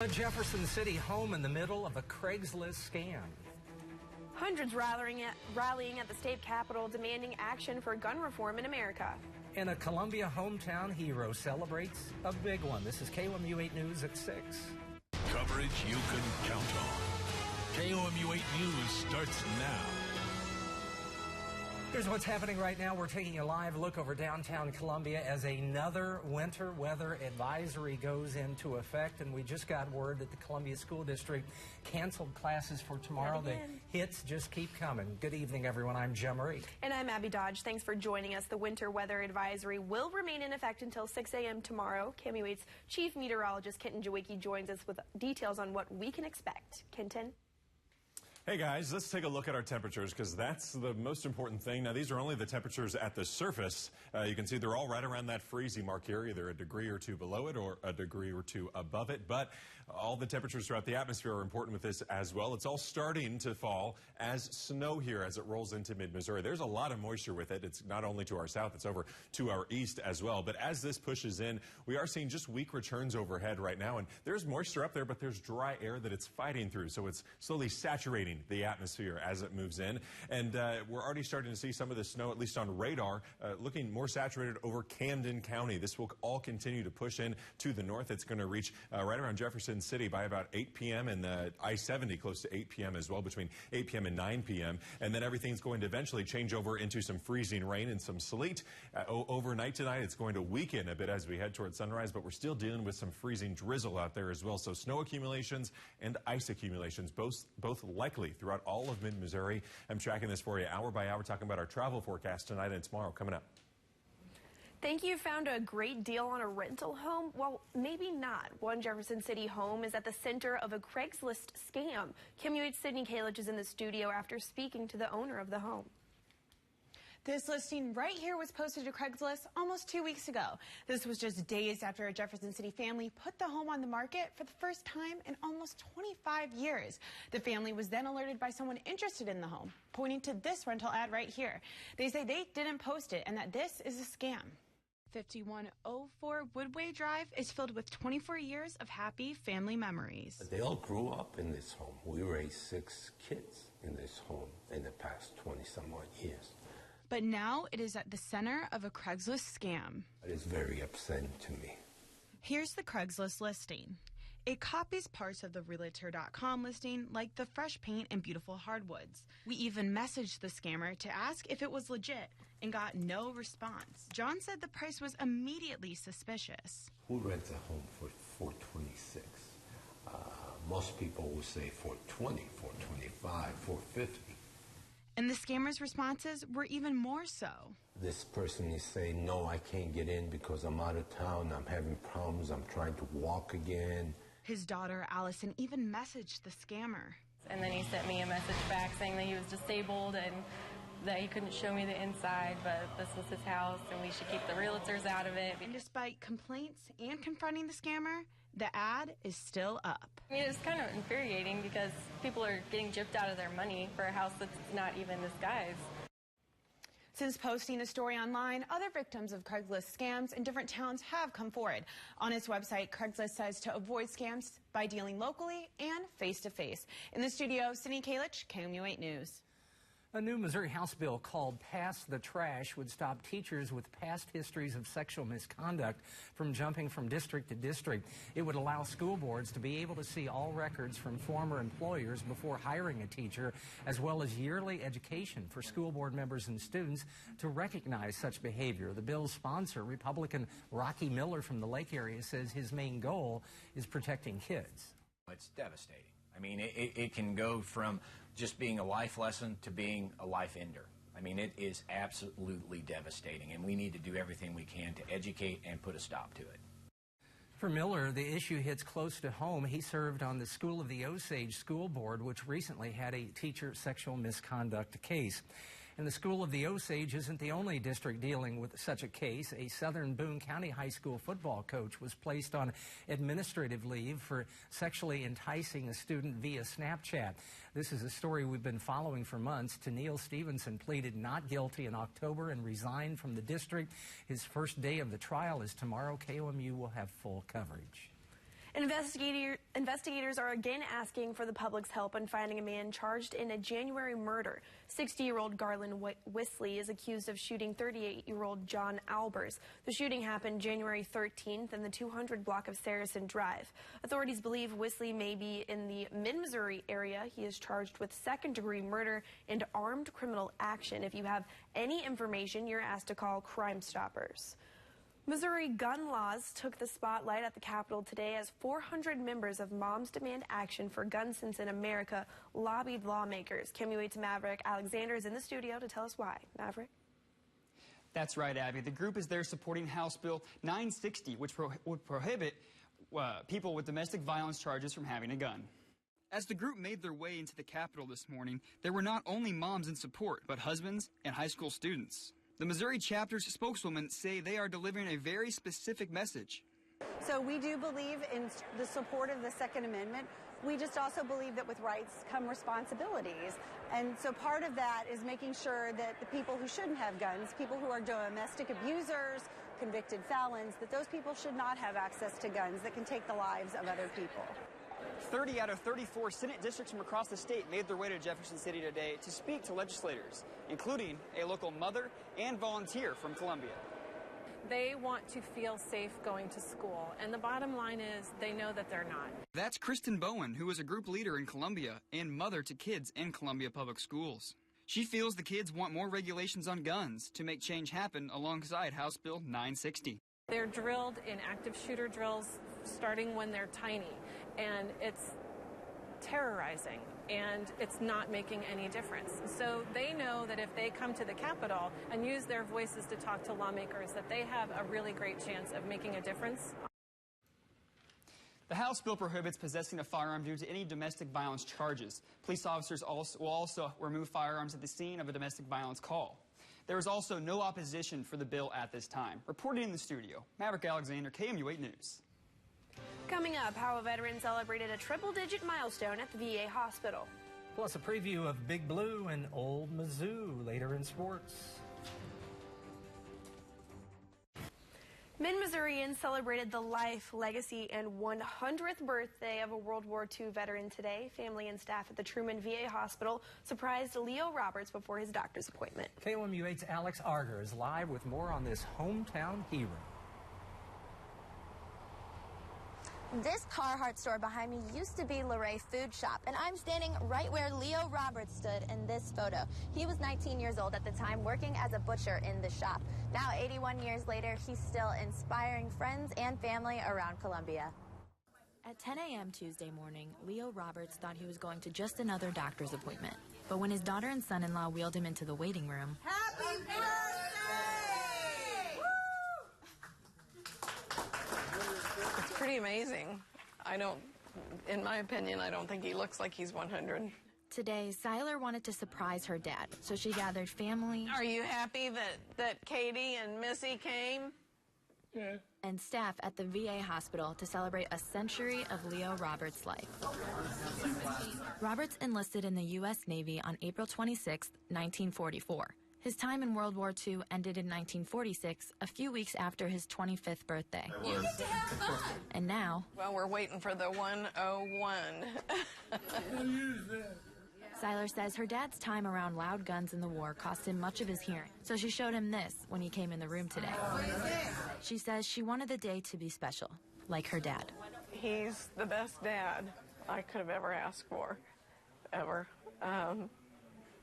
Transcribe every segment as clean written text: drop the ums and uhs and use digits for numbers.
A Jefferson City home in the middle of a Craigslist scam. Hundreds rallying at the state capitol demanding action for gun reform in America. And a Columbia hometown hero celebrates a big one. This is KOMU 8 News at 6. Coverage you can count on. KOMU 8 News starts now. Here's what's happening right now. We're taking a live look over downtown Columbia as another winter weather advisory goes into effect. And we just got word that the Columbia School District canceled classes for tomorrow. The hits just keep coming. Good evening, everyone. I'm Jim Murray. And I'm Abby Dodge. Thanks for joining us. The winter weather advisory will remain in effect until 6 a.m. tomorrow. KOMU 8's chief meteorologist Kenton Jawicki joins us with details on what we can expect. Kenton? Hey guys, let's take a look at our temperatures because that's the most important thing. Now these are only the temperatures at the surface. You can see they're all right around that freezing mark here, either a degree or two below it or a degree or two above it. But all the temperatures throughout the atmosphere are important with this as well. It's all starting to fall as snow here as it rolls into mid-Missouri. There's a lot of moisture with it. It's not only to our south, it's over to our east as well. But as this pushes in, we are seeing just weak returns overhead right now. And there's moisture up there, but there's dry air that it's fighting through. So it's slowly saturating the atmosphere as it moves in. And we're already starting to see some of the snow, at least on radar, looking more saturated over Camden County. This will all continue to push in to the north. It's going to reach right around Jefferson City by about 8 p.m. and I-70 close to 8 p.m. as well, between 8 p.m. and 9 p.m. And then everything's going to eventually change over into some freezing rain and some sleet. Overnight tonight, it's going to weaken a bit as we head towards sunrise, but we're still dealing with some freezing drizzle out there as well. So snow accumulations and ice accumulations, both likely throughout all of mid-Missouri. I'm tracking this for you hour by hour, talking about our travel forecast tonight and tomorrow coming up. Think you found a great deal on a rental home? Well, maybe not. One Jefferson City home is at the center of a Craigslist scam. KOMU 8's Sydney Kalish is in the studio after speaking to the owner of the home. This listing right here was posted to Craigslist almost 2 weeks ago. This was just days after a Jefferson City family put the home on the market for the first time in almost 25 years. The family was then alerted by someone interested in the home, pointing to this rental ad right here. They say they didn't post it and that this is a scam. 5104 Woodway Drive is filled with 24 years of happy family memories. They all grew up in this home. We raised 6 kids in this home in the past 20-some-odd years. But now it is at the center of a Craigslist scam. It is very upsetting to me. Here's the Craigslist listing. It copies parts of the Realtor.com listing, like the fresh paint and beautiful hardwoods. We even messaged the scammer to ask if it was legit and got no response. John said the price was immediately suspicious. Who rents a home for $426? Most people will say $420, $425, $450. And the scammer's responses were even more so. This person is saying, no, I can't get in because I'm out of town, I'm having problems, I'm trying to walk again. His daughter, Allison, even messaged the scammer. And then he sent me a message back saying that he was disabled and that he couldn't show me the inside, but this was his house and we should keep the realtors out of it. And despite complaints and confronting the scammer, the ad is still up. I mean, it's kind of infuriating because people are getting gypped out of their money for a house that's not even this guy's. Since posting the story online, other victims of Craigslist scams in different towns have come forward. On its website, Craigslist says to avoid scams by dealing locally and face-to-face. In the studio, Sydney Kalish, KOMU 8 News. A new Missouri House bill called Pass the Trash would stop teachers with past histories of sexual misconduct from jumping from district to district. It would allow school boards to be able to see all records from former employers before hiring a teacher, as well as yearly education for school board members and students to recognize such behavior. The bill's sponsor, Republican Rocky Miller from the Lake area, says his main goal is protecting kids. It's devastating. I mean, it can go from just being a life lesson to being a life ender. I mean, it is absolutely devastating, and we need to do everything we can to educate and put a stop to it. For Miller, the issue hits close to home. He served on the School of the Osage School Board, which recently had a teacher sexual misconduct case. And the School of the Osage isn't the only district dealing with such a case. A Southern Boone County High School football coach was placed on administrative leave for sexually enticing a student via Snapchat. This is a story we've been following for months. Tennille Stevenson pleaded not guilty in October and resigned from the district. His first day of the trial is tomorrow. KOMU will have full coverage. Investigators are again asking for the public's help in finding a man charged in a January murder. 60-year-old Garland Wisley is accused of shooting 38-year-old John Albers. The shooting happened January 13th in the 200 block of Saracen Drive. Authorities believe Wisley may be in the Mid-Missouri area. He is charged with second-degree murder and armed criminal action. If you have any information, you're asked to call Crime Stoppers. Missouri gun laws took the spotlight at the Capitol today as 400 members of Moms Demand Action for Gun Sense in America lobbied lawmakers. KMUH's Maverick Alexander is in the studio to tell us why. Maverick? That's right, Abby. The group is there supporting House Bill 960, which would prohibit people with domestic violence charges from having a gun. As the group made their way into the Capitol this morning, there were not only moms in support, but husbands and high school students. The Missouri chapter's spokeswoman say they are delivering a very specific message. So we do believe in the support of the Second Amendment. We just also believe that with rights come responsibilities. And so part of that is making sure that the people who shouldn't have guns, people who are domestic abusers, convicted felons, that those people should not have access to guns that can take the lives of other people. 30 out of 34 Senate districts from across the state made their way to Jefferson City today to speak to legislators, including a local mother and volunteer from Columbia. They want to feel safe going to school, and the bottom line is they know that they're not. That's Kristen Bowen, who is a group leader in Columbia and mother to kids in Columbia Public Schools. She feels the kids want more regulations on guns to make change happen alongside House Bill 960. They're drilled in active shooter drills starting when they're tiny, and it's terrorizing, and it's not making any difference. So they know that if they come to the Capitol and use their voices to talk to lawmakers, that they have a really great chance of making a difference. The House bill prohibits possessing a firearm due to any domestic violence charges. Police officers will also remove firearms at the scene of a domestic violence call. There is also no opposition for the bill at this time. Reporting in the studio, Maverick Alexander, KMU8 News. Coming up, how a veteran celebrated a triple-digit milestone at the VA hospital. Plus a preview of Big Blue and Old Mizzou later in sports. Mid-Missourians celebrated the life, legacy, and 100th birthday of a World War II veteran today. Family and staff at the Truman VA Hospital surprised Leo Roberts before his doctor's appointment. KOMU8's Alex Arger is live with more on this hometown hero. This Carhartt store behind me used to be Luray Food Shop, and I'm standing right where Leo Roberts stood in this photo. He was 19 years old at the time, working as a butcher in the shop. Now, 81 years later, he's still inspiring friends and family around Columbia. At 10 a.m. Tuesday morning, Leo Roberts thought he was going to just another doctor's appointment. But when his daughter and son-in-law wheeled him into the waiting room, Happy birthday! It's pretty amazing. In my opinion, I don't think he looks like he's 100. today, Siler wanted to surprise her dad, so she gathered family. Are you happy that Katie and Missy came? Yeah. And staff at the VA hospital to celebrate a century of Leo Roberts' life. Roberts enlisted in the U.S. Navy on April 26, 1944. His time in World War II ended in 1946, a few weeks after his 25th birthday. You get to have fun. And now... Well, we're waiting for the 101. Siler says her dad's time around loud guns in the war cost him much of his hearing, so she showed him this when he came in the room today. She says she wanted the day to be special, like her dad. He's the best dad I could have ever asked for, ever.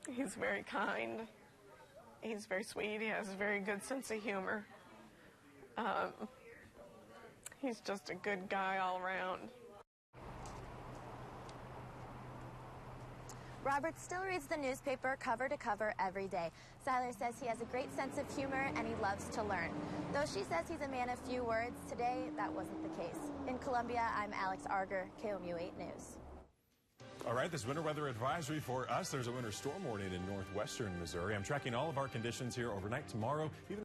He's very kind. He's very sweet. He has a very good sense of humor. He's just a good guy all around. Robert still reads the newspaper cover to cover every day. Siler says he has a great sense of humor and he loves to learn. Though she says he's a man of few words, today that wasn't the case. In Columbia, I'm Alex Arger, KOMU8 News. All right, this winter weather advisory for us. There's a winter storm warning in northwestern Missouri. I'm tracking all of our conditions here overnight tomorrow. Even